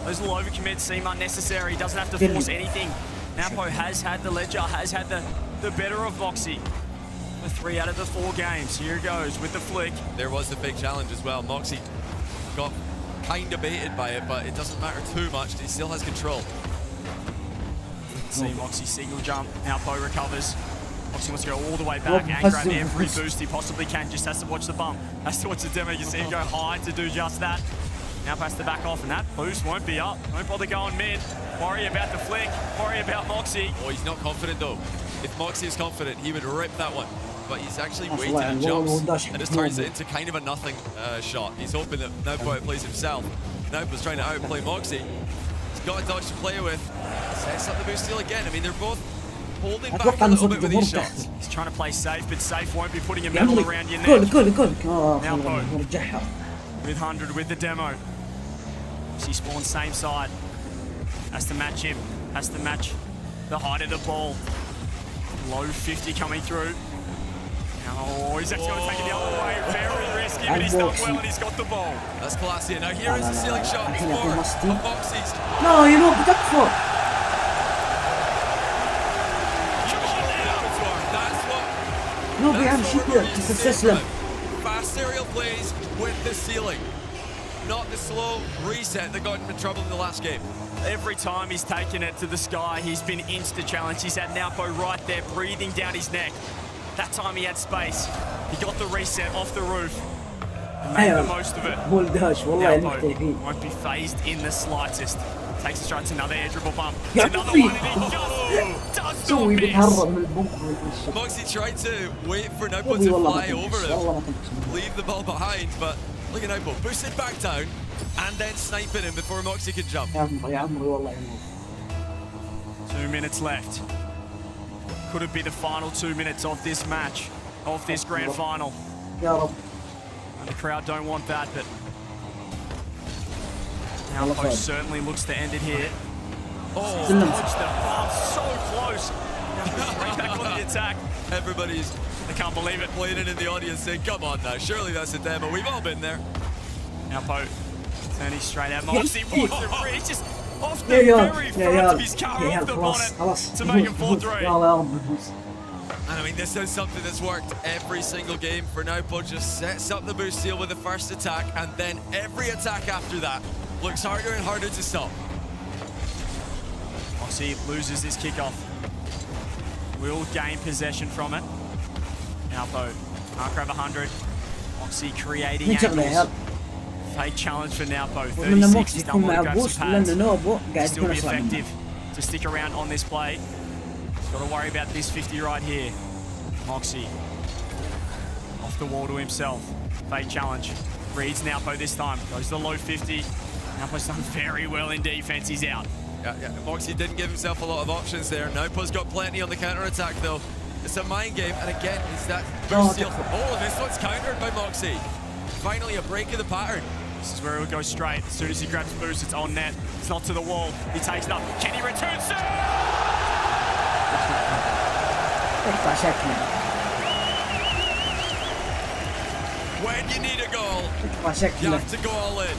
those little overcommits seem unnecessary. He doesn't have to force anything. Napo has had the ledger, has had the better of Moxie. 3 out of the 4 games. Here goes with the flick. There was the fake challenge as well. Moxie got kind of baited by it, but it doesn't matter too much. He still has control. See Moxie single jump. Napo recovers. Moxie wants to go all the way back and grab every boost he possibly can. Just has to watch the bump. Has to watch the demo. You can see him go high to do just that. Now has to back off, and that boost won't be up. Don't bother going mid. Worry about the flick. Worry about Moxie. Oh, he's not confident though. If Moxie is confident, he would rip that one. But he's actually waiting and jumps and just turns it into kind of a nothing shot. He's hoping that Nobo outplays himself. Nobo's trying to outplay Moxie. He's got a dodge to play with. Sets up the boost steal again. I mean, they're both holding back a little bit with these shots. He's trying to play safe, but safe won't be putting a medal around your neck. Now with 100 with the demo. She spawns same side. Has to match him. Has to match the height of the ball. Low 50 coming through. Oh, he's actually going to take it the other way. Very risky, but he's done well and he's got the ball. That's classy. Now here is the ceiling shot. It's more of Moxie's. No, you know, تكفى. That's what. No, بيعمل شيء كذا تستسلم. Fast aerial plays with the ceiling. Not the slow reset that got him in trouble in the last game. Every time he's taken it to the sky, he's been insta-challenged. He's had Napo right there, breathing down his neck. That time he had space. He got the reset off the roof and made the most of it. Napo won't be phased in the slightest. Takes a strike to another air dribble bump. It's another one and he does not miss. Moxie tried to wait for Nobo to fly over him, leave the ball behind, but look at Nobo, boosted back down and then sniping him before Moxie could jump. 2 minutes left. Could it be the final 2 minutes of this match, of this grand final? And the crowd don't want that, but now Post certainly looks to end it here. Oh, dodged the bump, so close. Right back on the attack. Everybody's, They can't believe it. playing it in the audience saying, come on now, surely that's a demo. We've all been there. Now Post turning straight at Moxie. Wants to reach just off the very front of his car, off the bonnet to make him fall through. And I mean, this is something that's worked every single game for Nobo. Just sets up the boost steal with the first attack, and then every attack after that looks harder and harder to stop. Moxie loses his kickoff. Will gain possession from it. Napo can't grab 100. Moxie creating angles. Fake challenge for Napo. 36. He's done well to grab some pads. Still be effective to stick around on this play. Got to worry about this 50 right here. Moxie off the wall to himself. Fake challenge. Reads Napo this time. Goes to the low 50. Napo's done very well in defense. He's out. Yeah. Moxie didn't give himself a lot of options there. Nobo's got plenty on the counter-attack though. It's a mind game, and again, it's that boost steal. Oh, this one's countered by Moxie. Finally a break of the pattern. This is where he'll go straight. As soon as he grabs boost, it's on net. It's not to the wall. He takes it up. Can he return soon? When you need a goal, you have to go all in.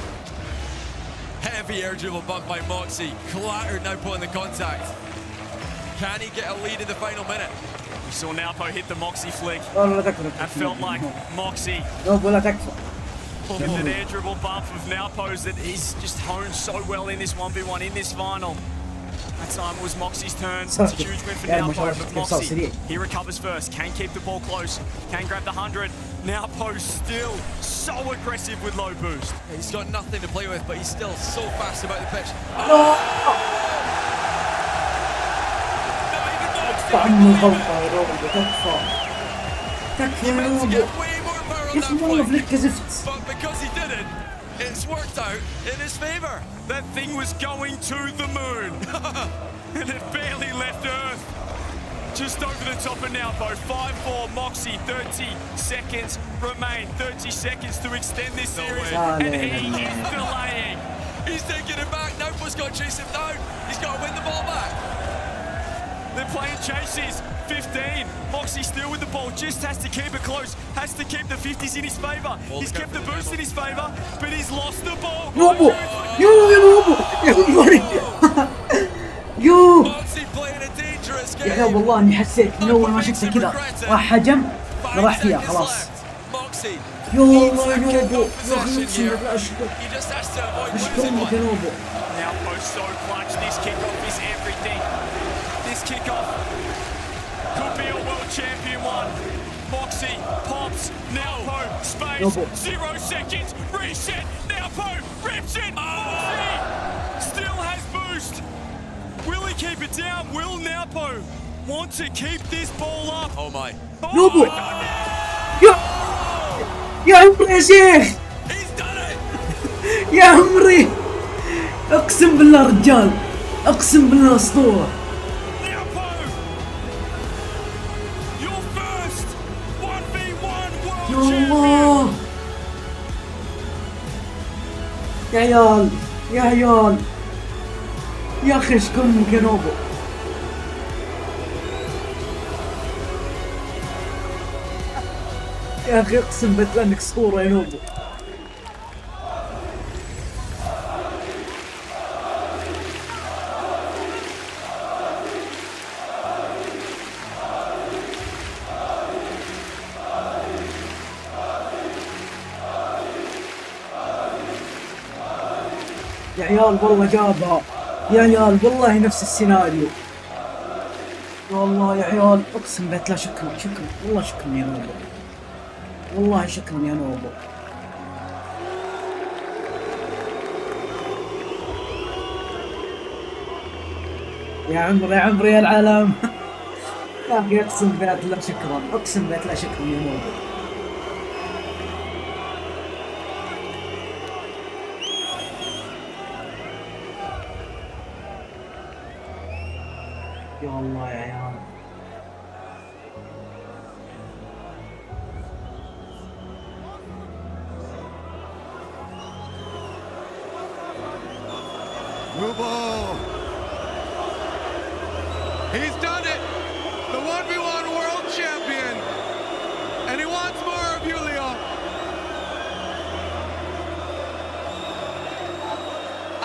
Heavy air dribble bump by Moxie. Clattered Nobo in the contact. Can he get a lead in the final minute? We saw Napo hit the Moxie flick. That felt like Moxie. With an air dribble bump of Napo's that he's just honed so well in this 1v1 in this final. That time was Moxie's turn. It's a huge win for Napo, but Moxie, he recovers first. Can keep the ball close. Can grab the 100. Napo still so aggressive with low boost. He's got nothing to play with, but he's still so fast about the pitch. But because he did it, it's worked out in his favour. That thing was going to the moon, and it barely left Earth. Just over the top of Napo, 5-4, Moxie, 30 seconds remain. 30 seconds to extend this series, and he is delaying. He's taking it back. Nobo's got to chase him down. He's got to win the ball back. They're playing chases. 15. Moxie still with the ball, just has to keep it close, has to keep the 50s in his favour. He's kept the boost in his favour, but he's lost the ball. نوبو يو يا نوبو يا مري يو يا عيال والله اني حسيت من اول ما شفته كذا راح هجم راح فيها خلاص. يا الله يا نوبو يا اخي اقسم بالله اشكر امك يا نوبو. Now post so clutch, this kickoff is everything. This kickoff could be a world champion one. Moxie pops, Naopo, space, 0 seconds, reset, Naopo rips it, Moxie still has boost. Will he keep it down? Will Naopo want to keep this ball up? Oh my. نوبو يا عمري يا شيخ يا عمري اقسم بالله رجال اقسم بالله اسطوره. يا الله يا عيال يا عيال يا اخي اشكر امك يا نوبو. يا اخي اقسم بالله انك اسطوره يا نوبو. يا عيال والله جابها يا عيال والله نفس السيناريو والله يا عيال اقسم بالله. شكرا والله شكرا يا نوبو والله شكرا يا نوبو. يا عمري يا العالم يا اخي اقسم بالله شكرا اقسم بالله شكرا يا نوبو. يا الله يا عيال Newbo. He's done it. The 1v1 world champion. And he wants more of you, Leo.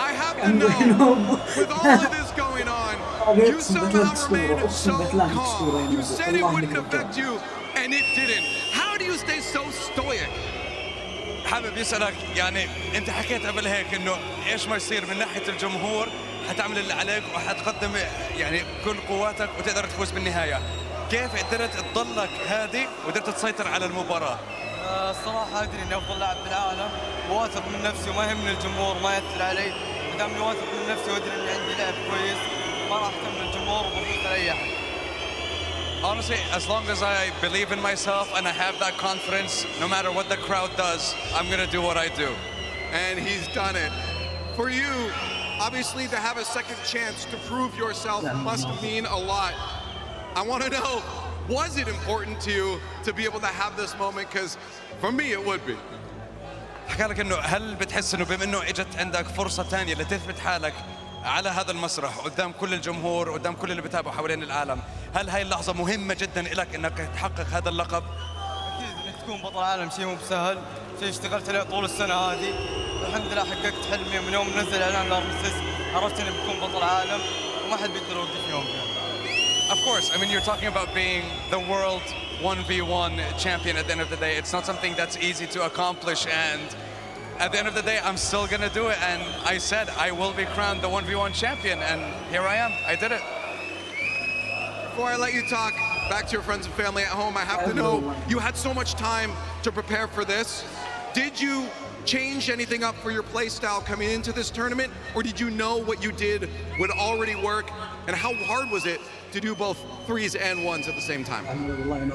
I have to know, with all of this going on, you somehow remained so calm. You said it wouldn't affect you, and it didn't. How do you stay so stoic? حابب يسألك يعني انت حكيت قبل هيك انه ايش ما يصير من ناحية الجمهور حتعمل اللي عليك وحتقدم يعني كل قواتك وتقدر تفوز بالنهاية. كيف قدرت تضلك هادي وقدرت تسيطر على المباراة؟ الصراحة أدري إني أفضل لاعب بالعالم، واثق من نفسي وما يهمني الجمهور ما يأثر علي، ما دامني واثق من نفسي وأدري إني عندي لعب كويس ما راح أهتم الجمهور وبفوز على أي أحد. Honestly, as long as I believe in myself and I have that confidence, no matter what the crowd does, I'm gonna do what I do. And he's done it. For you, obviously to have a second chance to prove yourself must mean a lot. I want to know, was it important to you to be able to have this moment? Because for me, it would be. حكى لك انه هل بتحس انه بما انه اجت عندك فرصة ثانية لتثبت حالك على هذا المسرح قدام كل الجمهور قدام كل اللي بتابعوا حوالين العالم، هل هاي اللحظة مهمة جدا لك انك تحقق هذا اللقب؟ أكيد إنك تكون بطل عالم شيء مو بسهل، شيء اشتغلت عليه طول السنة هذه، والحمد لله حققت حلمي من يوم نزل إعلان لارمسيس، عرفت إني بكون بطل عالم وما حد بيقدر يوقف يوم فيها. Of course, I mean you're talking about being the world 1v1 champion at the end of the day. It's not something that's easy to accomplish, and at the end of the day, I'm still gonna do it. And I said I will be crowned the 1v1 champion, and here I am. I did it. Before I let you talk back to your friends and family at home, I have to know, you had so much time to prepare for this. Did you change anything up for your play style coming into this tournament, or did you know what you did would already work? And how hard was it to do both threes and ones at the same time?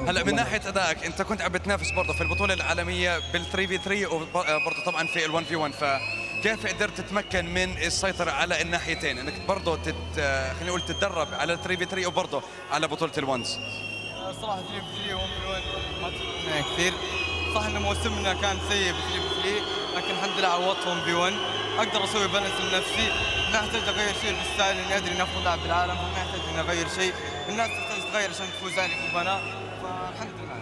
هلا من ناحية أدائك أنت كنت عم بتنافس برضه في البطولة العالمية بال3v3 وبرضه طبعا في ال1v1، فكيف قدرت تتمكن من السيطرة على الناحيتين انك برضه خلينا نقول تتدرب على ال3v3 وبرضه على بطولة الونز؟ الصراحة 3v3 و1v1 ما تفرق كثير، صح ان موسمنا كان سيء ب3v3 لكن الحمد لله عوضت 1v1 اقدر اسوي بالانس لنفسي، ما احتاج اغير شيء بالستايل لاني ادري اني افضل لاعب بالعالم، فما احتاج اني اغير شيء، الناس تحتاج تتغير عشان تفوز عليك البناء فالحمد لله.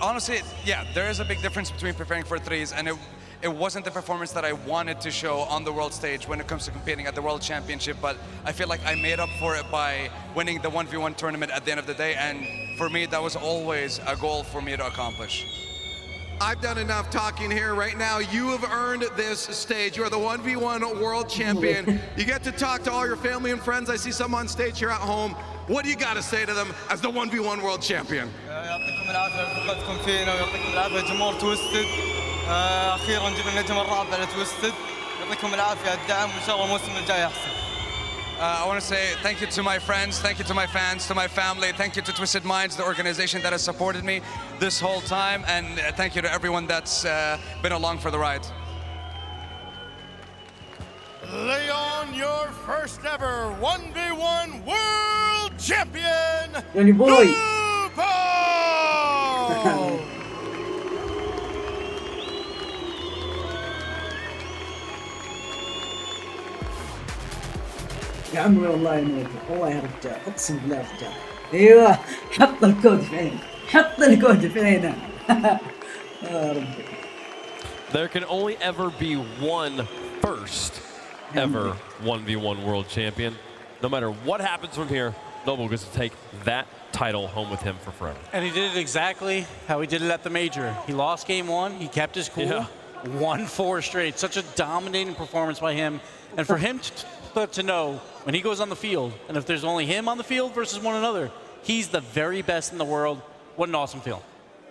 Honestly, yeah, there is a big difference between preparing for threes, and it wasn't the performance that I wanted to show on the world stage when it comes to competing at the World Championship, but I feel like I made up for it by winning the 1v1 tournament at the end of the day, and for me, that was always a goal for me to accomplish. I've done enough talking here. Right now, you have earned this stage. You are the 1v1 world champion. You get to talk to all your family and friends. I see some on stage here at home. What do you got to say to them as the 1v1 world champion? يعطيكم العافية على ثقتكم فينا ويعطيكم العافية جمهور تويستد. أخيرا جبنا النجم الرابع على تويستد. يعطيكم العافية على الدعم وإن شاء الله الموسم الجاي أحسن. I want to say thank you to my friends, thank you to my fans, to my family, thank you to Twisted Minds, the organization that has supported me this whole time, and thank you to everyone that's been along for the ride. Leon, your first ever 1v1 world champion, Johnny boy. Newbo! يا عمري والله يا نوبو، والله يا رجال اقسم بالله يا رجال. ايوه حط الكود في عينه، حط الكود في عينه. يا ربي. There can only ever be one first ever 1v1 world champion. No matter what happens from here, Nobu gets to take that title home with him for forever. And he did it exactly how he did it at the major. He lost game one, he kept his cool, won 4 straight. Such a dominating performance by him. And for him to know when he goes on the field, and if there's only him on the field versus one another, he's the very best in the world. What an awesome feeling.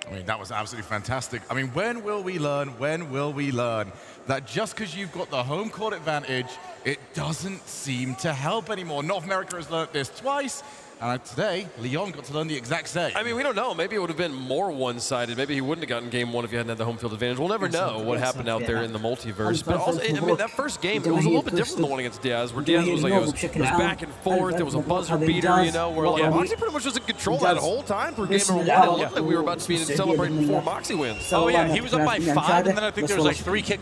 I mean, that was absolutely fantastic. I mean, when will we learn that just because you've got the home court advantage, it doesn't seem to help anymore? North America has learned this twice, and today, Leon got to learn the exact same. I mean, we don't know. Maybe it would have been more one-sided. Maybe he wouldn't have gotten game one if he hadn't had the home field advantage. We'll never know what happened out there in the multiverse. But also, I mean, that first game, it was a little bit different than the one against Diaz, where Diaz was like, it was back and forth. There was a buzzer beater, you know, where like, Moxie pretty much was in control that whole time for game number one. It looked like we were about to be celebrating 4 Moxie wins. Oh, yeah, he was up by 5, and then I think there was like 3 kicks.